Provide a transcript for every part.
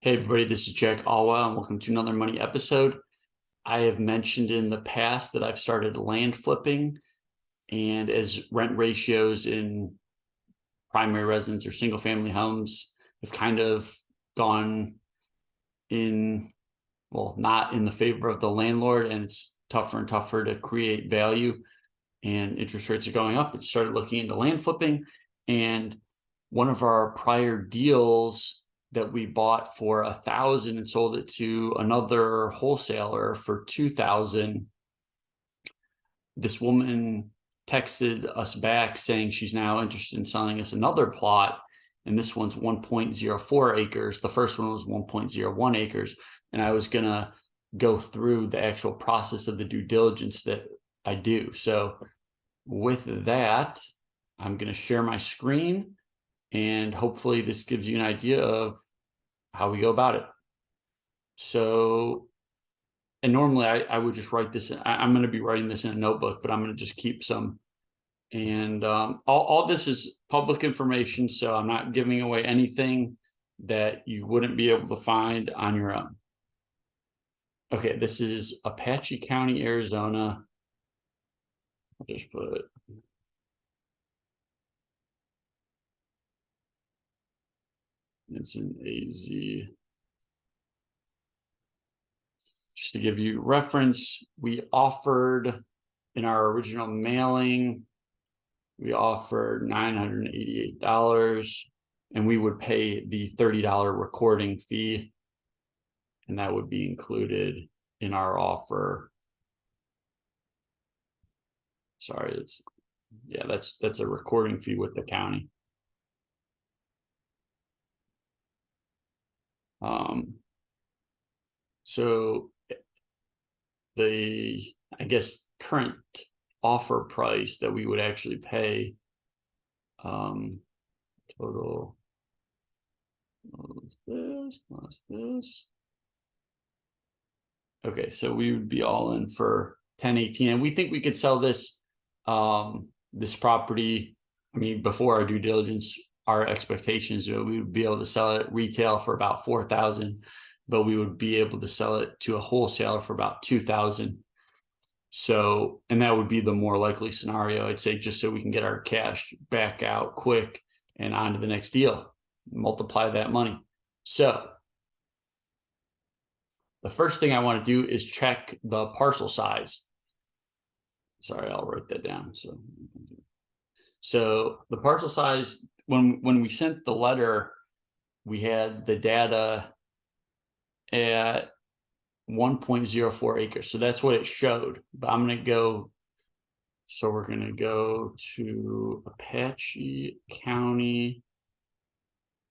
Hey everybody, this is Jack Alwell and welcome to another money episode. I have mentioned in the past that I've started land flipping, and as rent ratios in primary residence or single family homes have kind of gone in, well, not in the favor of the landlord, and it's tougher and tougher to create value and interest rates are going up, it started looking into land flipping. And one of our prior deals that we bought for $1,000 and sold it to another wholesaler for $2,000. This woman texted us back saying she's now interested in selling us another plot, and this one's 1.04 acres. The first one was 1.01 acres, and I was gonna go through the actual process of the due diligence that I do. So with that, I'm going to share my screen, and hopefully this gives you an idea of how we go about it. So, and normally I would just write this. I'm going to be writing this in a notebook, but I'm going to just keep some. And all this is public information, so I'm not giving away anything that you wouldn't be able to find on your own. Okay, this is Apache County, Arizona. I'll just put it's in AZ. Just to give you reference, we offered in our original mailing, we offered $988, and we would pay the $30 recording fee, and that would be included in our offer. Sorry, that's a recording fee with the county. So the, I guess, current offer price that we would actually pay, total plus this. Okay, so we would be all in for 1018, and we think we could sell this this property. I mean, before our due diligence, our expectations are we would be able to sell it retail for about $4,000, but we would be able to sell it to a wholesaler for about $2,000. So, and that would be the more likely scenario, I'd say, just so we can get our cash back out quick and on to the next deal, multiply that money. So the first thing I want to do is check the parcel size. Sorry, I'll write that down. So the parcel size, when we sent the letter, we had the data at 1.04 acres. So that's what it showed. But I'm going to go, so we're going to go to Apache County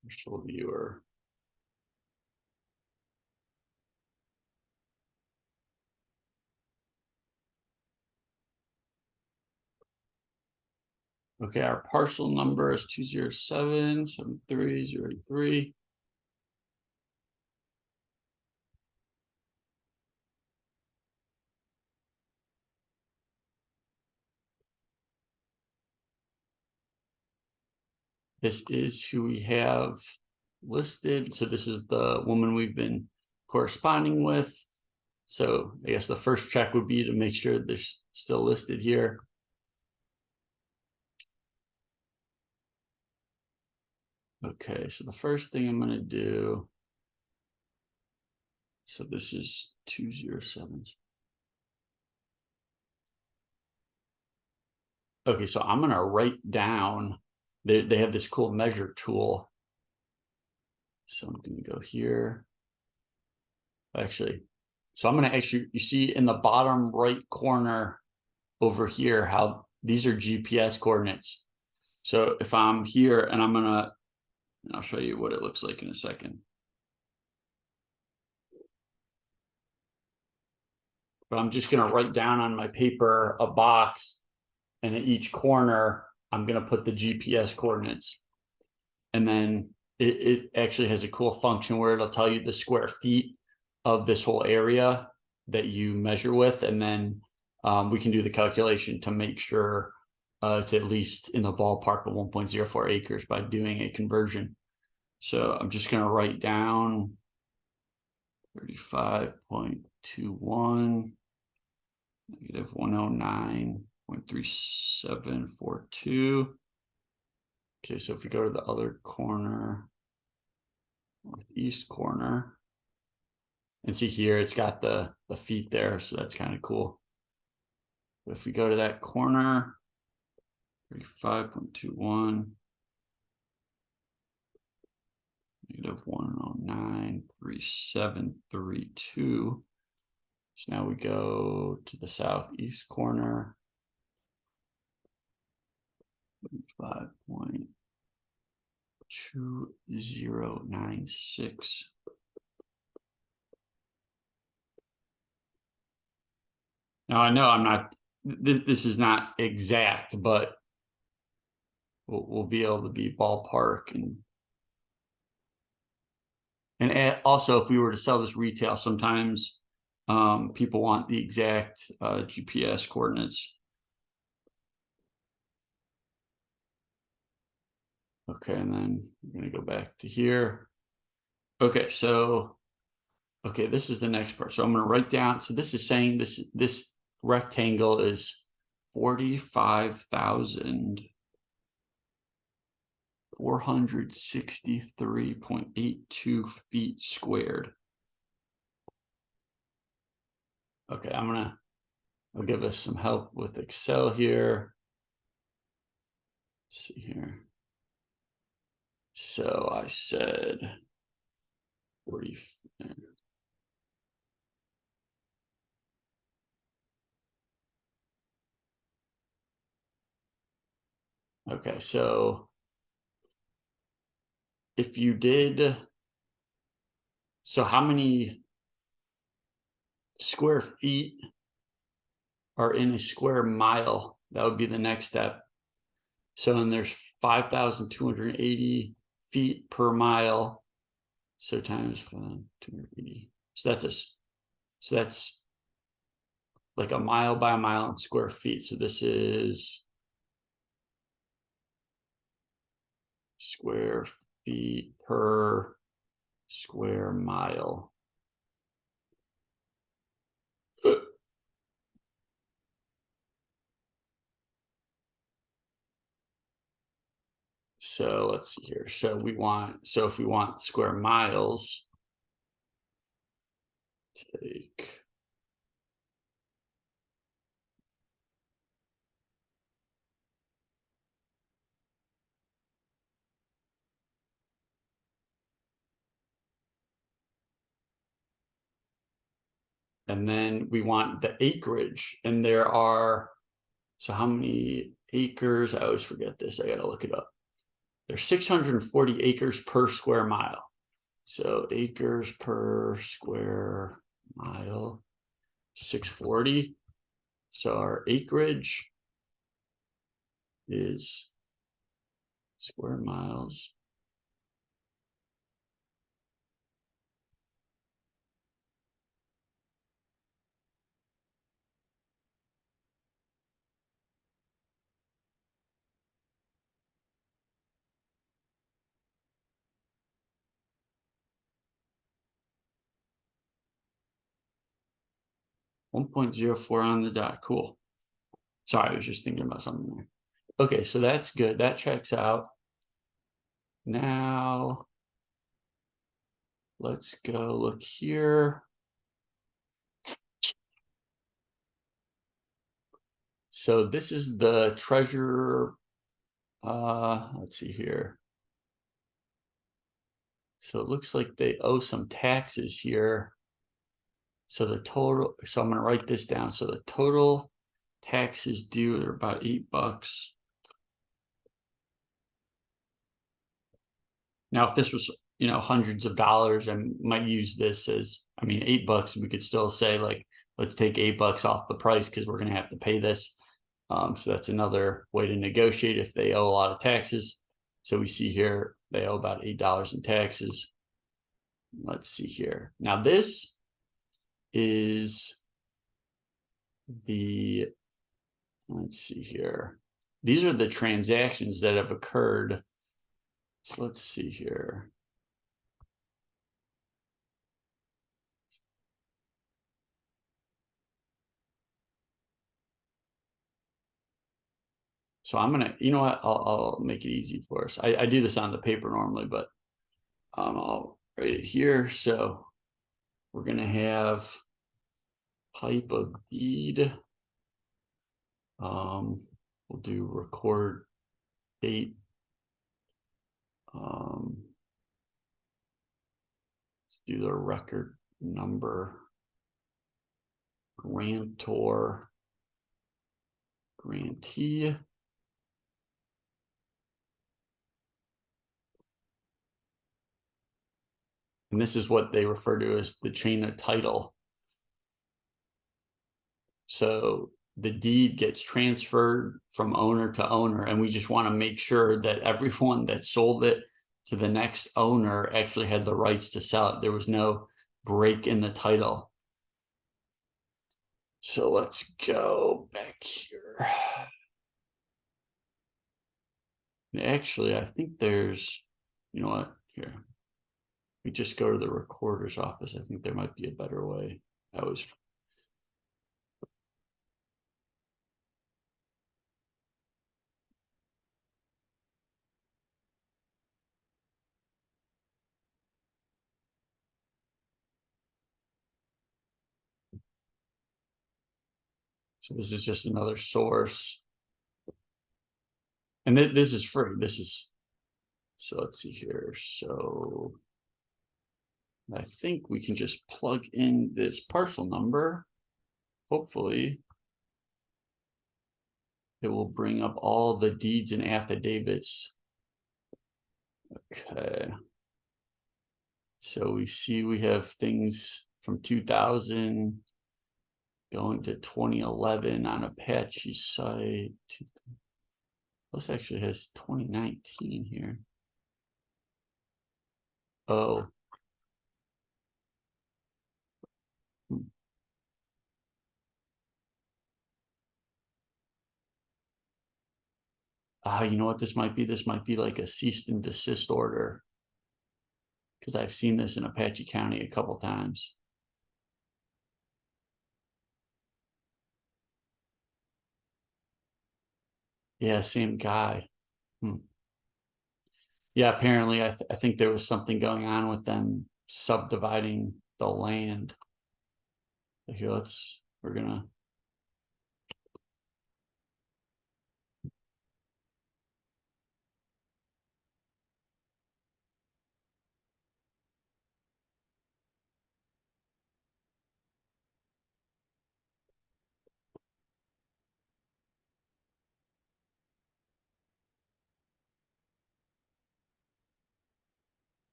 Commercial Viewer. Okay, our parcel number is 207-73083. This is who we have listed. So this is the woman we've been corresponding with. So I guess the first check would be to make sure they're still listed here. Okay, so the first thing I'm going to do, so this is 207. Okay, so I'm going to write down, they have this cool measure tool. So I'm going to go here. Actually, so I'm going to actually, you see in the bottom right corner over here, how these are GPS coordinates. So if I'm here and I'm going to, and I'll show you what it looks like in a second. But I'm just going to write down on my paper a box, and at each corner, I'm going to put the GPS coordinates. And then it actually has a cool function where it'll tell you the square feet of this whole area that you measure with. And then we can do the calculation to make sure it's at least in the ballpark of 1.04 acres by doing a conversion. So I'm just going to write down 35.21, negative 109.3742. Okay, so if we go to the other corner, northeast corner, and see here, it's got the feet there, so that's kind of cool. But if we go to that corner, 35.21, negative 109.3732. So now we go to the southeast corner, 5.2096. Now I know I'm not, this is not exact, but we'll be able to be ballpark. And also, if we were to sell this retail, sometimes people want the exact GPS coordinates. Okay, and then we're going to go back to here. Okay, so, okay, this is the next part. So I'm going to write down, so this is saying this rectangle is 45,463.82 feet squared. Okay, I'll give us some help with Excel here. Let's see here. So I said 40. Okay, so if you did, so how many square feet are in a square mile? That would be the next step. So then there's 5,280 feet per mile. So times 280. So that's like a mile by a mile in square feet. So this is square feet per square mile. So let's see here. So if we want square miles, take and then we want the acreage, and there are, so how many acres? I always forget this. I got to look it up. There's 640 acres per square mile. So acres per square mile, 640. So our acreage is square miles. .04 on the dot. Cool. Sorry, I was just thinking about something there. Okay, so that's good. That checks out. Now, let's go look here. So this is the treasurer. Let's see here. So it looks like they owe some taxes here. So the total, so I'm going to write this down. So the total taxes due are about $8. Now, if this was, hundreds of dollars, I might use this as, $8, we could still say like, let's take $8 off the price because we're going to have to pay this. So that's another way to negotiate if they owe a lot of taxes. So we see here, they owe about $8 in taxes. Let's see here. Now this is let's see here. These are the transactions that have occurred. So let's see here. So I'm gonna, you know what? I'll make it easy for us. I do this on the paper normally, but I'll write it here. So we're gonna have type of deed. We'll do record date. Let's do the record number. Grantor, grantee. And this is what they refer to as the chain of title. So the deed gets transferred from owner to owner, and we just want to make sure that everyone that sold it to the next owner actually had the rights to sell it. There was no break in the title. So let's go back here. Actually, I think there's, you know what, here. We just go to the recorder's office. I think there might be a better way. That was so this is just another source. And this is free. This is, so let's see here. So I think we can just plug in this parcel number. Hopefully it will bring up all the deeds and affidavits. Okay. So we see we have things from 2000 going to 2011 on Apache site. This actually has 2019 here. Oh. You know what this might be? This might be like a cease and desist order, because I've seen this in Apache County a couple times. Yeah, same guy. Yeah, apparently I think there was something going on with them subdividing the land. Here, we're gonna.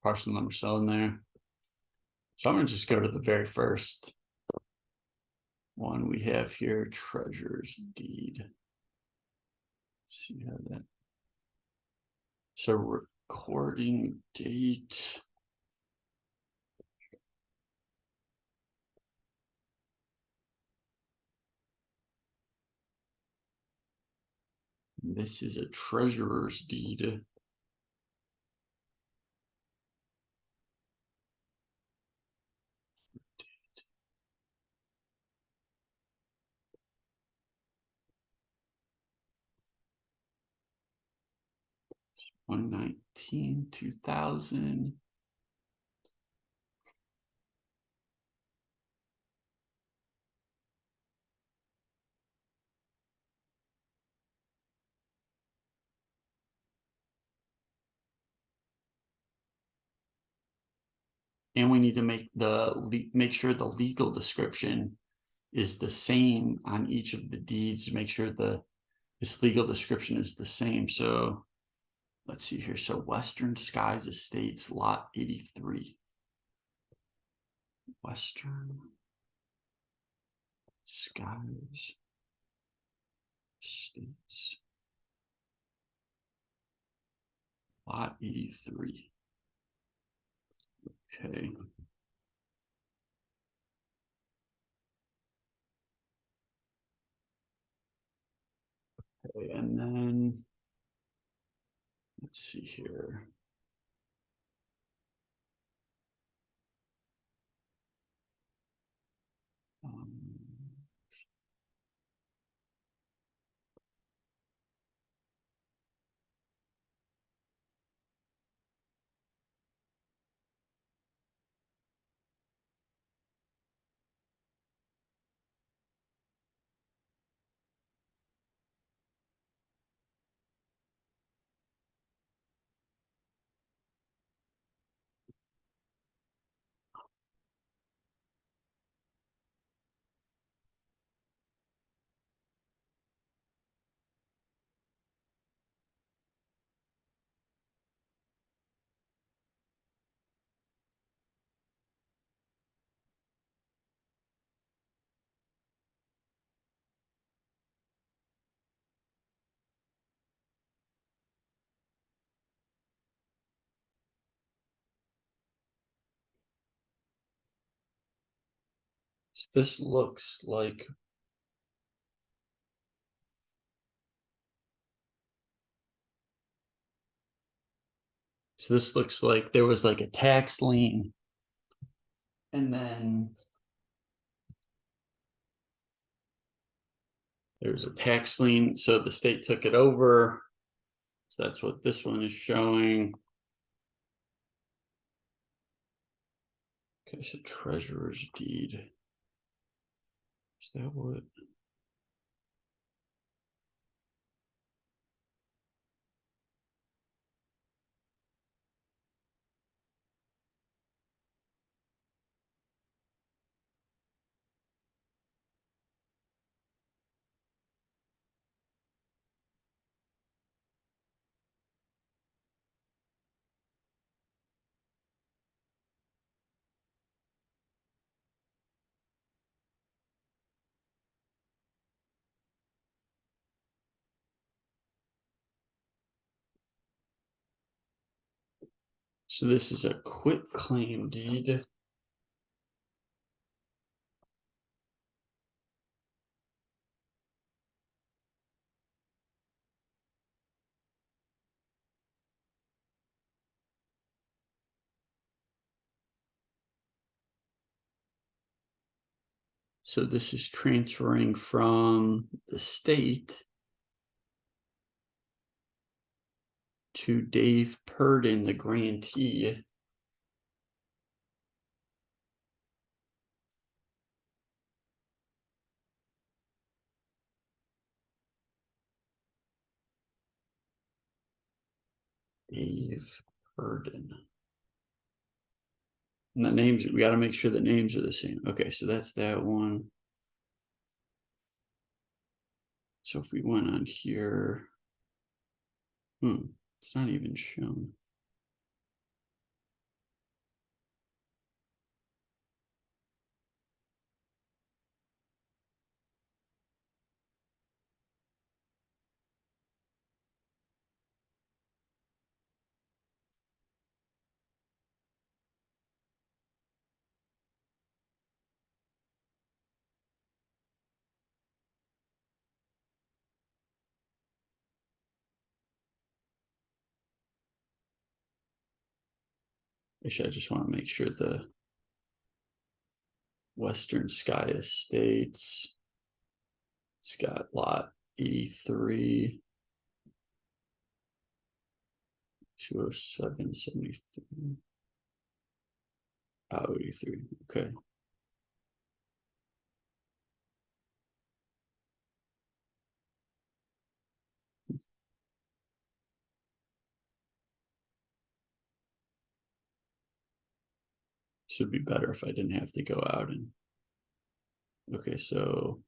Parcel number so in there. So I'm gonna just go to the very first one we have here, treasurer's deed. Let's see how that. So recording date. This is a treasurer's deed. One 19, 2000. And we need to make sure the legal description is the same on each of the deeds to make sure this legal description is the same. So let's see here. So Western Skies Estates, lot 83. Western Skies Estates, lot 83. Okay. let's see here. So this looks like there was like a tax lien, and then there was a tax lien, so the state took it over. So that's what this one is showing. Okay, so treasurer's deed. Is that what? So this is a quit claim deed. So this is transferring from the state to Dave Purdon, the grantee. Dave Purdon. And the names, we got to make sure the names are the same. Okay, so that's that one. So if we went on here, it's not even shown. Actually, I just want to make sure the Western Sky Estates, it's got lot 83, 207, 73. Oh, 83. Okay. This would be better if I didn't have to go out and. Okay, so.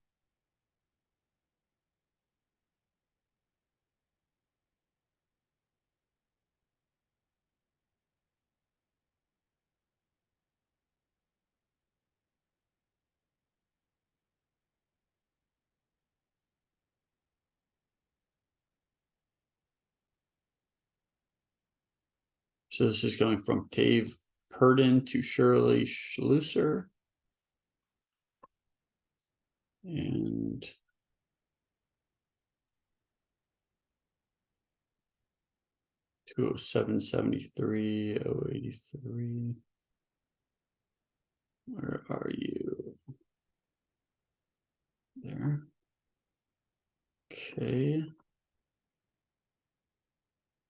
So this is going from Dave Purdon to Shirley Schlusser. And 207.73, 083. Where are you? There. Okay.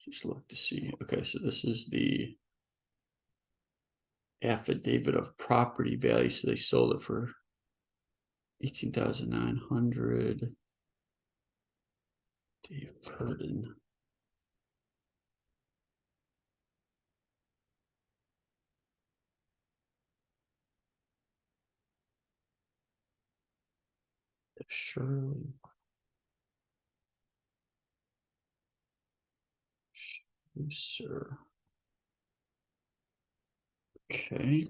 Just look to see. Okay, so this is the affidavit of property value. So they sold it for 18,900. Dave Purdon. Shirley. Sir. Okay.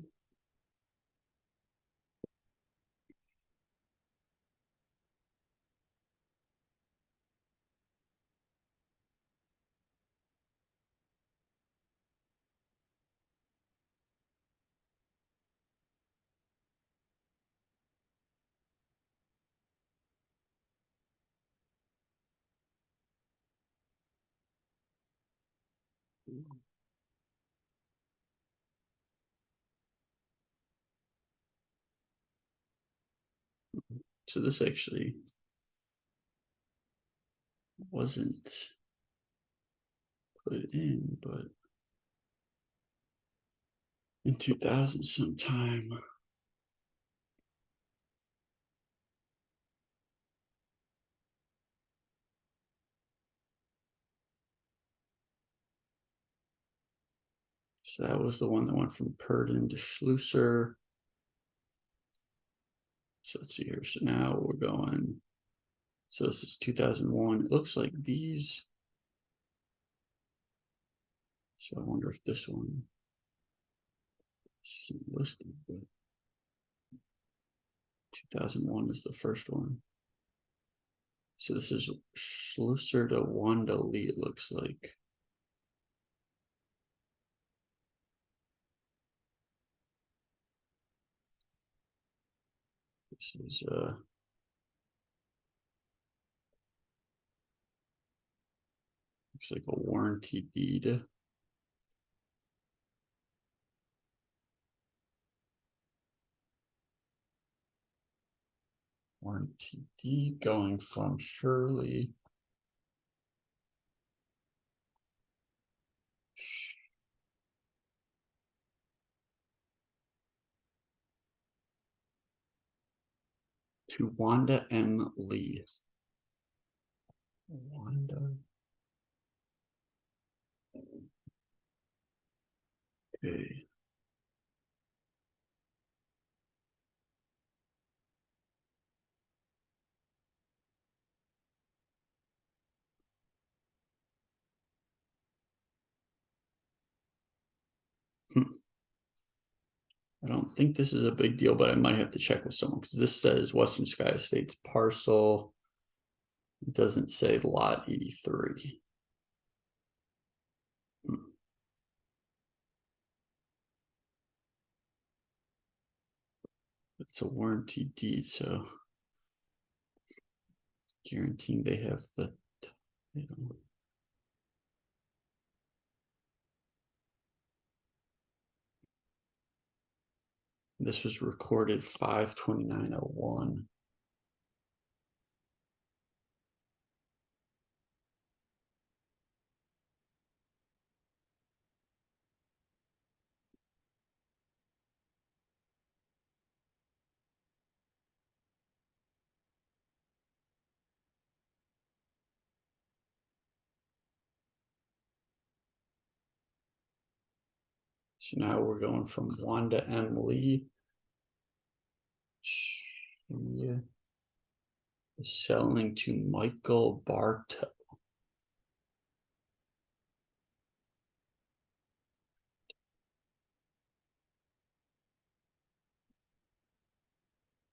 So this actually wasn't put in, but in 2000 sometime. So that was the one that went from Purdon to Schlusser. So let's see here. So now we're going. So this is 2001. It looks like these. So I wonder if this one isn't listed, but 2001 is the first one. So this is Schlusser to Wanda Lee, it looks like. This is looks like a warranty deed. Warranty deed going from Shirley to Wanda M. Lee. Wanda. Okay. I don't think this is a big deal, but I might have to check with someone because this says Western Sky Estates parcel. It doesn't say lot 83. It's a warranty deed, so guaranteeing they have the title. This was recorded 5/29/01. So now we're going from Wanda M. Lee. She is selling to Michael Bartow.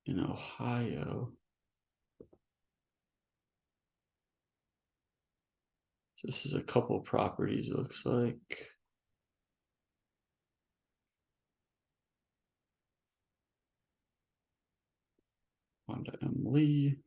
In Ohio. So this is a couple of properties, it looks like. Wanda M. Lee.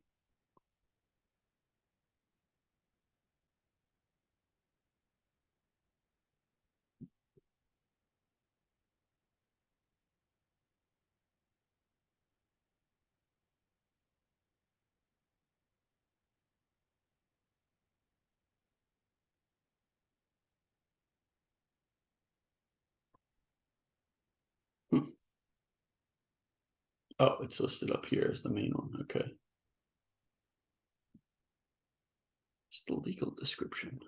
Oh, it's listed up here as the main one. Okay. It's the legal description.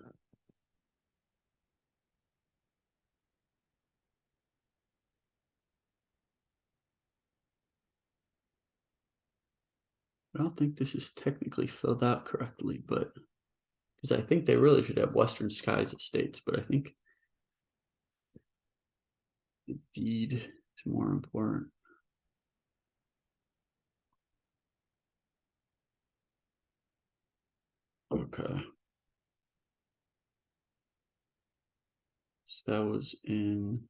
I don't think this is technically filled out correctly, but because I think they really should have Western Skies Estates, but I think the deed is more important. Okay. So that was in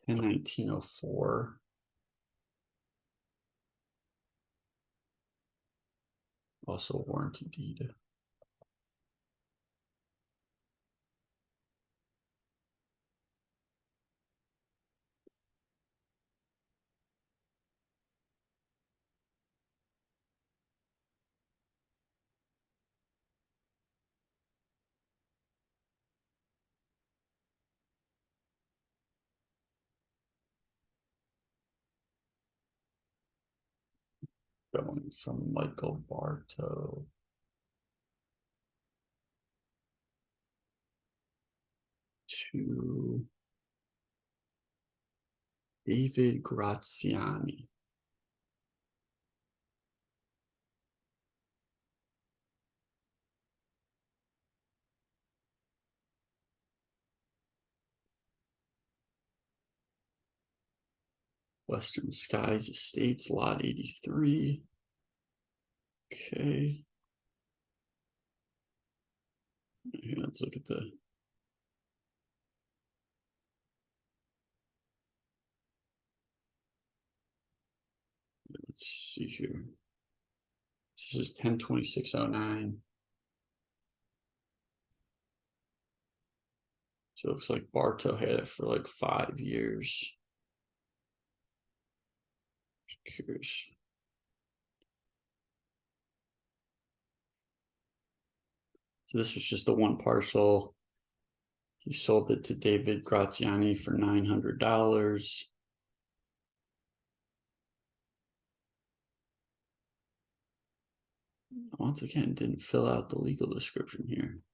10/19/04. Also a warranty deed. Going from Michael Bartow to David Graziani. Western Skies Estates, lot 83. Okay. Here, let's look at the. Let's see here. This is 10/26/09. So it looks like Bartow had it for like 5 years. Curious. So this was just the one parcel. He sold it to David Graziani for $900. Once again, didn't fill out the legal description here.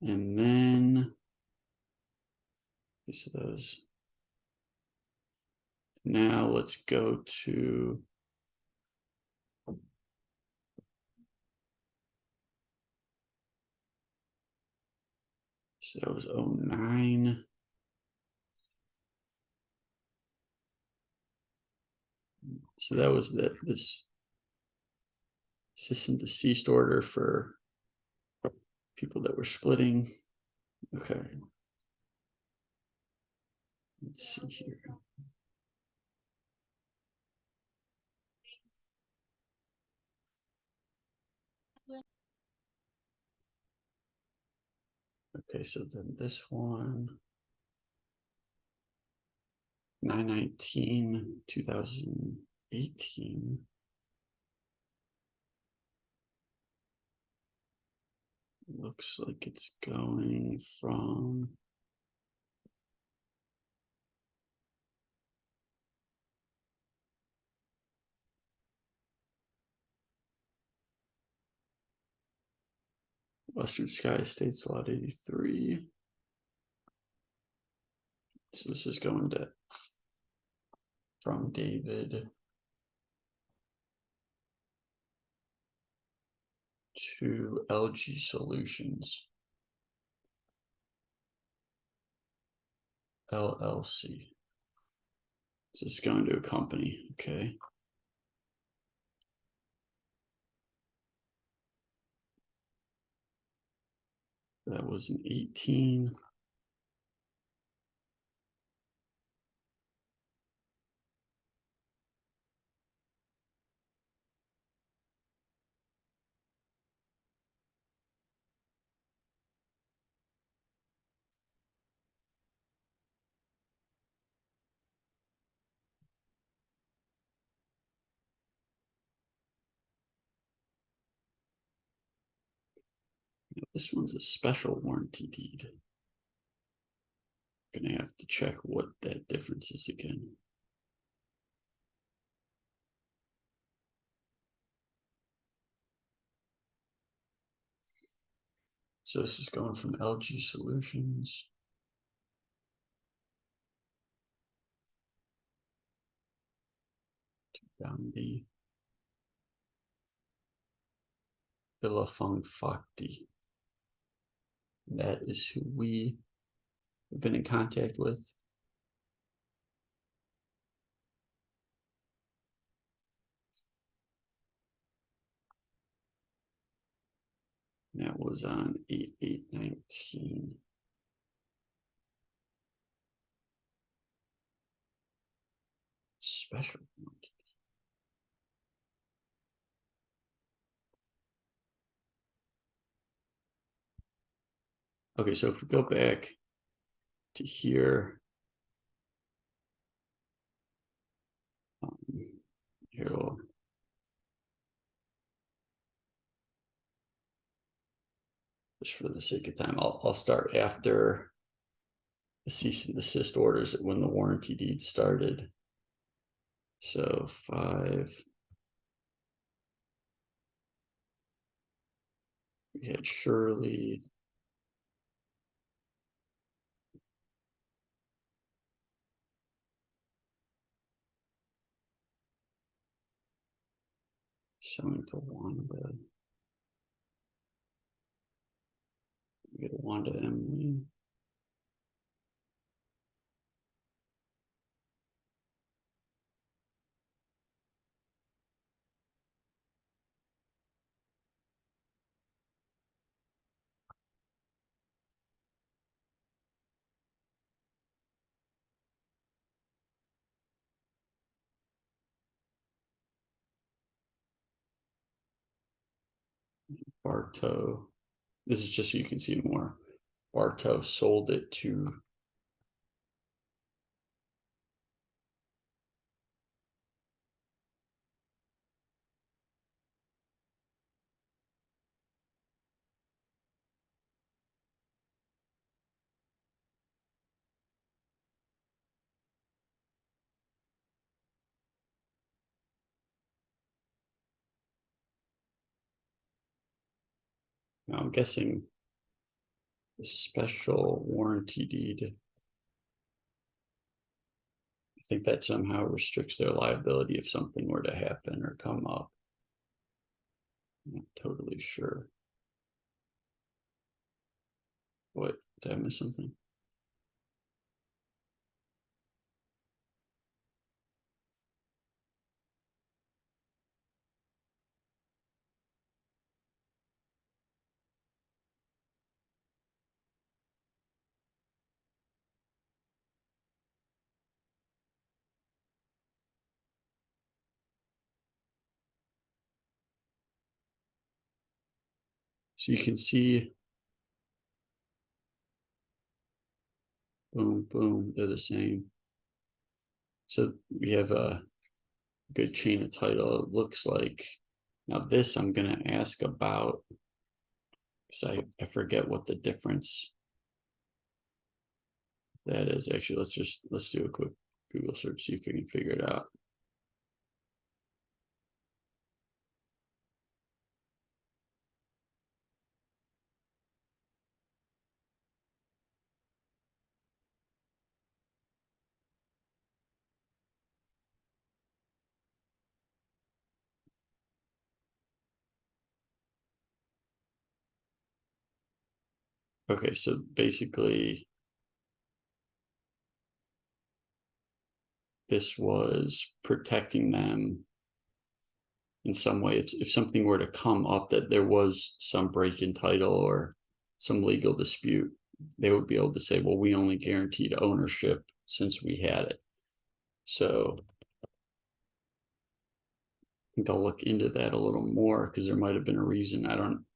And then those. Now let's go to so that was 09. So that was this cease and desist order for people that were splitting. Okay. Let's see here. Okay, so then this one 9/19/2018. Looks like it's going from Western Sky Estates, lot 83. So this is going to from David to LG Solutions LLC. So it's going to a company. Okay. That was an 18. This one's a special warranty deed. Gonna have to check what that difference is again. So this is going from LG Solutions. Down the Villafong Fakti. That is who we have been in contact with. That was on 8/8/19. Special one. Okay, so if we go back to here, here we'll just for the sake of time, I'll start after the cease and desist orders when the warranty deed started. So 5. We had Shirley. Selling to Wanda. We get Wanda Emily. Bartow. This is just so you can see more. Bartow sold it to now I'm guessing the special warranty deed. I think that somehow restricts their liability if something were to happen or come up. I'm not totally sure. What, did I miss something? So you can see, boom, boom, they're the same. So we have a good chain of title, it looks like. Now this I'm gonna ask about, because I forget what the difference that is. Actually, let's do a quick Google search, see if we can figure it out. Okay, so basically this was protecting them in some way. If something were to come up that there was some break in title or some legal dispute, they would be able to say, well, we only guaranteed ownership since we had it. So I think I'll look into that a little more because there might have been a reason. I don't,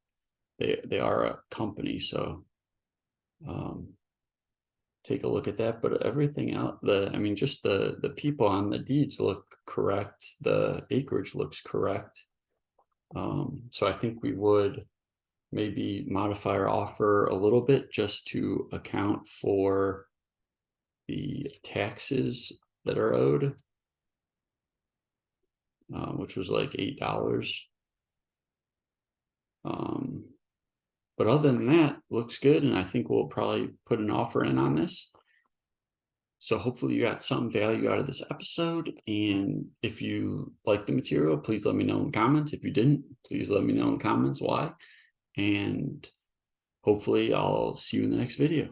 they are a company, so take a look at that. But everything out, I mean, just the people on the deeds look correct. The acreage looks correct. So I think we would maybe modify our offer a little bit just to account for the taxes that are owed, which was like $8. But other than that, looks good, and I think we'll probably put an offer in on this. So hopefully you got some value out of this episode, and if you like the material, please let me know in the comments. If you didn't, please let me know in the comments why, and hopefully I'll see you in the next video.